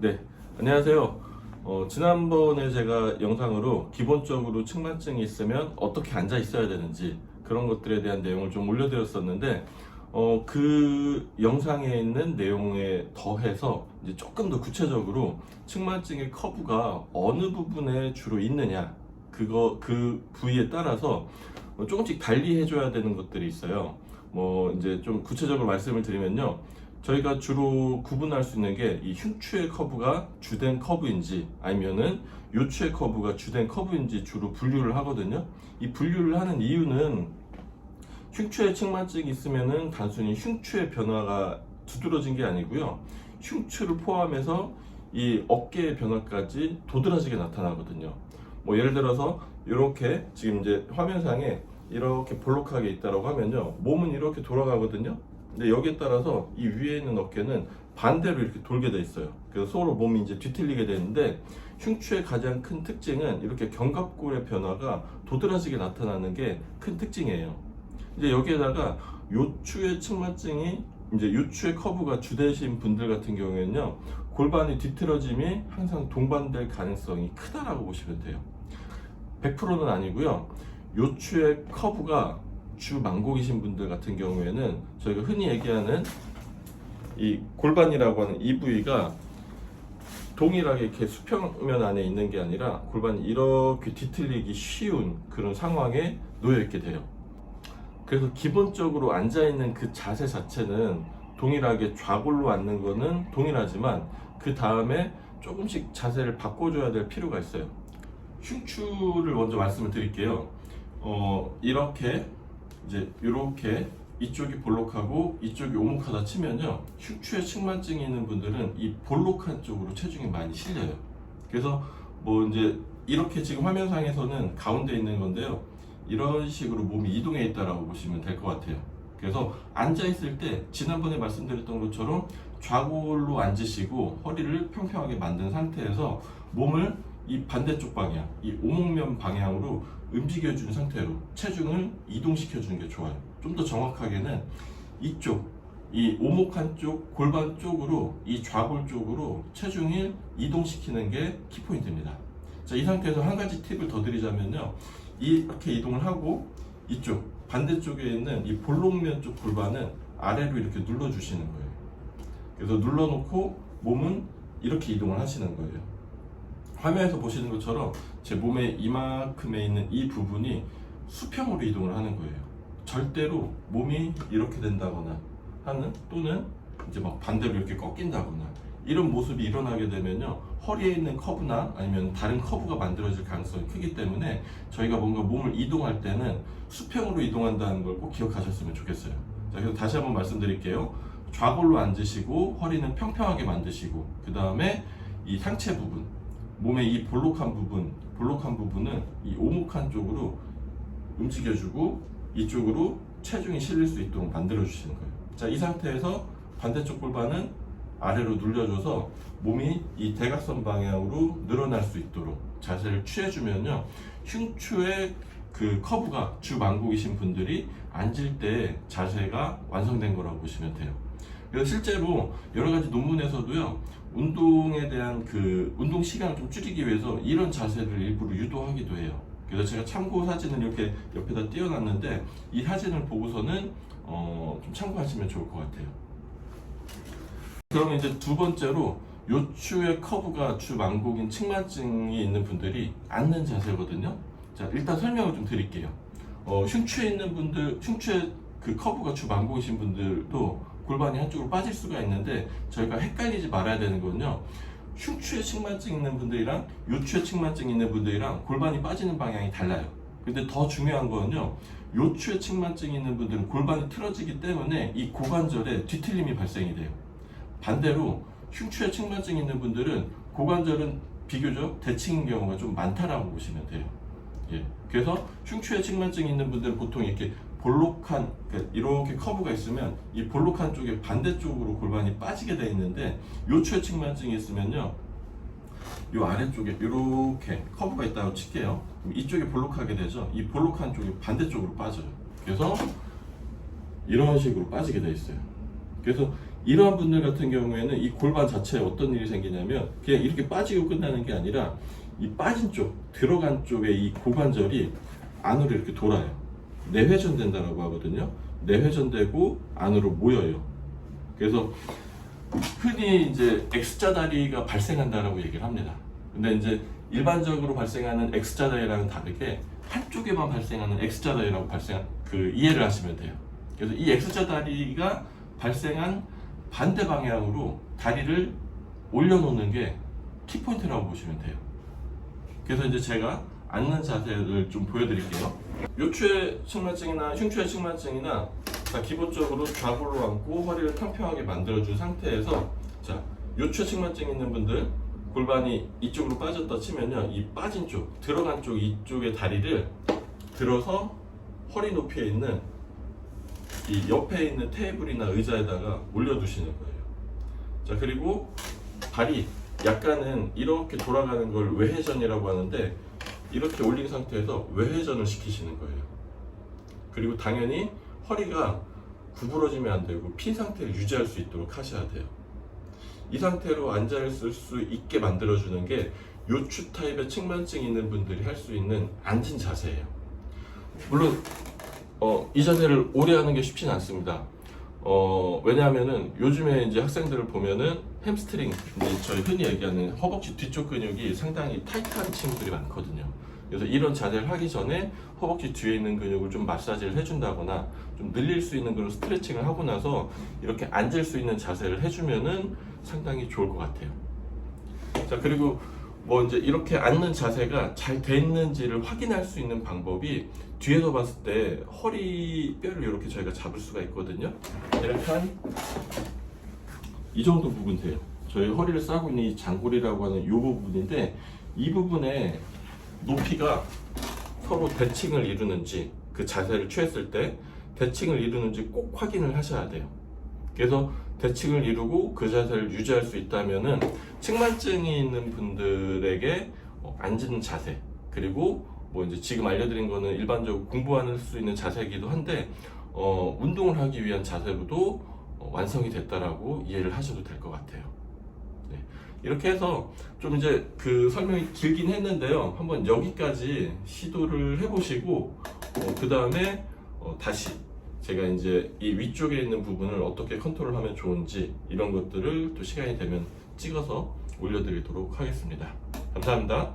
네, 안녕하세요. 지난번에 제가 영상으로 기본적으로 측만증이 있으면 어떻게 앉아 있어야 되는지 그런 것들에 대한 내용을 좀 올려드렸었는데, 그 영상에 있는 내용에 더해서 이제 조금 더 구체적으로 측만증의 커브가 어느 부분에 주로 있느냐, 그 부위에 따라서 조금씩 달리 해줘야 되는 것들이 있어요. 이제 좀 구체적으로 말씀을 드리면요. 저희가 주로 구분할 수 있는 게 이 흉추의 커브가 주된 커브인지 아니면은 요추의 커브가 주된 커브인지 주로 분류를 하거든요. 이 분류를 하는 이유는 흉추에 측만증이 있으면은 단순히 흉추의 변화가 두드러진 게 아니고요. 흉추를 포함해서 이 어깨의 변화까지 도드라지게 나타나거든요. 예를 들어서 이렇게 지금 이제 화면상에 이렇게 볼록하게 있다라고 하면요. 몸은 이렇게 돌아가거든요. 근데 여기에 따라서 이 위에 있는 어깨는 반대로 이렇게 돌게 돼 있어요. 그래서 서로 몸이 이제 뒤틀리게 되는데, 흉추의 가장 큰 특징은 이렇게 견갑골의 변화가 도드라지게 나타나는 게 큰 특징이에요. 이제 여기에다가 요추의 측만증이 이제 요추의 커브가 주되신 분들 같은 경우에는요, 골반이 뒤틀어짐이 항상 동반될 가능성이 크다라고 보시면 돼요. 100%는 아니고요. 요추의 커브가 주 망곡이신 분들 같은 경우에는 저희가 흔히 얘기하는 이 골반이라고 하는 이 부위가 동일하게 이렇게 수평면 안에 있는 게 아니라 골반이 이렇게 뒤틀리기 쉬운 그런 상황에 놓여 있게 돼요. 그래서 기본적으로 앉아 있는 그 자세 자체는 동일하게 좌골로 앉는 거는 동일하지만 그 다음에 조금씩 자세를 바꿔줘야 될 필요가 있어요. 흉추를 먼저 말씀을 드릴게요. 이렇게 이쪽이 볼록하고 이쪽이 오목하다 치면요, 흉추에 측만증이 있는 분들은 이 볼록한 쪽으로 체중이 많이 실려요. 그래서 이제 이렇게 지금 화면상에서는 가운데 있는 건데요, 이런 식으로 몸이 이동해 있다라고 보시면 될 것 같아요. 그래서 앉아 있을 때 지난번에 말씀드렸던 것처럼 좌골로 앉으시고 허리를 평평하게 만든 상태에서 몸을 이 반대쪽 방향, 이 오목면 방향으로 움직여준 상태로 체중을 이동시켜주는 게 좋아요. 좀 더 정확하게는 이쪽, 이 오목한 쪽, 골반 쪽으로, 이 좌골 쪽으로 체중을 이동시키는 게 키포인트입니다. 자, 이 상태에서 한 가지 팁을 더 드리자면요. 이렇게 이동을 하고 이쪽, 반대쪽에 있는 이 볼록면 쪽 골반은 아래로 이렇게 눌러주시는 거예요. 그래서 눌러놓고 몸은 이렇게 이동을 하시는 거예요. 화면에서 보시는 것처럼 제 몸에 이만큼에 있는 이 부분이 수평으로 이동을 하는 거예요. 절대로 몸이 이렇게 된다거나 하는, 또는 이제 막 반대로 이렇게 꺾인다거나 이런 모습이 일어나게 되면요, 허리에 있는 커브나 아니면 다른 커브가 만들어질 가능성이 크기 때문에 저희가 뭔가 몸을 이동할 때는 수평으로 이동한다는 걸 꼭 기억하셨으면 좋겠어요. 자, 그래서 다시 한번 말씀드릴게요. 좌골로 앉으시고 허리는 평평하게 만드시고, 그 다음에 이 상체 부분, 몸의 이 볼록한 부분은 이 오목한 쪽으로 움직여주고 이쪽으로 체중이 실릴 수 있도록 만들어 주시는 거예요. 자, 이 상태에서 반대쪽 골반은 아래로 눌려줘서 몸이 이 대각선 방향으로 늘어날 수 있도록 자세를 취해주면요, 흉추의 그 커브가 주 망곡이신 분들이 앉을 때 자세가 완성된 거라고 보시면 돼요. 그래서 실제로 여러 가지 논문에서도요, 운동에 대한 그 운동 시간을 좀 줄이기 위해서 이런 자세를 일부러 유도하기도 해요. 그래서 제가 참고 사진을 이렇게 옆에다 띄워놨는데, 이 사진을 보고서는 좀 참고하시면 좋을 것 같아요. 그러면 이제 두 번째로 요추의 커브가 주 망곡인 측만증이 있는 분들이 앉는 자세거든요. 자, 일단 설명을 좀 드릴게요. 흉추에 있는 분들, 흉추의 그 커브가 주 망곡이신 분들도 골반이 한쪽으로 빠질 수가 있는데, 저희가 헷갈리지 말아야 되는 건요, 흉추에 측만증 있는 분들이랑 요추에 측만증 있는 분들이랑 골반이 빠지는 방향이 달라요. 근데 더 중요한 거는요, 요추에 측만증 있는 분들은 골반이 틀어지기 때문에 이 고관절에 뒤틀림이 발생이 돼요. 반대로 흉추에 측만증 있는 분들은 고관절은 비교적 대칭인 경우가 좀 많다라고 보시면 돼요. 예. 그래서 흉추에 측만증 있는 분들은 보통 이렇게 볼록한, 그러니까 이렇게 커브가 있으면 이 볼록한 쪽에 반대쪽으로 골반이 빠지게 되어 있는데, 요추에 측만증이 있으면요, 이 아래쪽에 이렇게 커브가 있다고 칠게요. 그럼 이쪽이 볼록하게 되죠. 이 볼록한 쪽이 반대쪽으로 빠져요. 그래서 이런 식으로 빠지게 되어 있어요. 그래서 이러한 분들 같은 경우에는 이 골반 자체에 어떤 일이 생기냐면 그냥 이렇게 빠지고 끝나는 게 아니라 이 빠진 쪽, 들어간 쪽에 이 고관절이 안으로 이렇게 돌아요. 내회전된다라고 하거든요. 내회전되고 안으로 모여요. 그래서 흔히 이제 X자 다리가 발생한다라고 얘기를 합니다. 근데 이제 일반적으로 발생하는 X자 다리랑은 다르게 한쪽에만 발생하는 X자 다리라고 이해를 하시면 돼요. 그래서 이 X자 다리가 발생한 반대 방향으로 다리를 올려놓는 게 키포인트라고 보시면 돼요. 그래서 이제 제가 앉는 자세를 좀 보여드릴게요. 요추의 측만증이나 흉추의 측만증이나 자, 기본적으로 좌골로 앉고 허리를 평평하게 만들어준 상태에서 자, 요추의 측만증 있는 분들 골반이 이쪽으로 빠졌다 치면요, 이 빠진 쪽, 들어간 쪽 이쪽의 다리를 들어서 허리 높이에 있는 이 옆에 있는 테이블이나 의자에다가 올려두시는 거예요. 자, 그리고 발이 약간은 이렇게 돌아가는 걸 외회전이라고 하는데 이렇게 올린 상태에서 외회전을 시키시는 거예요. 그리고 당연히 허리가 구부러지면 안 되고 핀 상태를 유지할 수 있도록 하셔야 돼요. 이 상태로 앉아있을 수 있게 만들어주는 게 요추 타입의 측만증 있는 분들이 할 수 있는 앉은 자세예요. 물론 이 자세를 오래 하는 게 쉽진 않습니다. 왜냐하면은 요즘에 이제 학생들을 보면은 햄스트링, 이제 저희 흔히 얘기하는 허벅지 뒤쪽 근육이 상당히 타이트한 친구들이 많거든요. 그래서 이런 자세를 하기 전에 허벅지 뒤에 있는 근육을 좀 마사지를 해준다거나 좀 늘릴 수 있는 그런 스트레칭을 하고 나서 이렇게 앉을 수 있는 자세를 해주면은 상당히 좋을 것 같아요. 자, 그리고 뭐 이제 이렇게 앉는 자세가 잘 돼 있는지를 확인할 수 있는 방법이 뒤에서 봤을 때 허리뼈를 이렇게 저희가 잡을 수가 있거든요. 이렇게 한 이 정도 부분 돼요. 저희 허리를 싸고 있는 이 장골이라고 하는 이 부분인데 이 부분에 높이가 서로 대칭을 이루는지 그 자세를 취했을 때 대칭을 이루는지 꼭 확인을 하셔야 돼요. 그래서 대칭을 이루고 그 자세를 유지할 수 있다면은 측만증이 있는 분들에게 앉은 자세, 그리고 뭐 이제 지금 알려드린 거는 일반적으로 공부할 수 있는 자세이기도 한데 운동을 하기 위한 자세로도 완성이 됐다라고 이해를 하셔도 될 것 같아요. 네. 이렇게 해서 좀 이제 그 설명이 길긴 했는데요. 한번 여기까지 시도를 해보시고 그 다음에 다시 제가 이제 이 위쪽에 있는 부분을 어떻게 컨트롤하면 좋은지 이런 것들을 또 시간이 되면 찍어서 올려드리도록 하겠습니다. 감사합니다.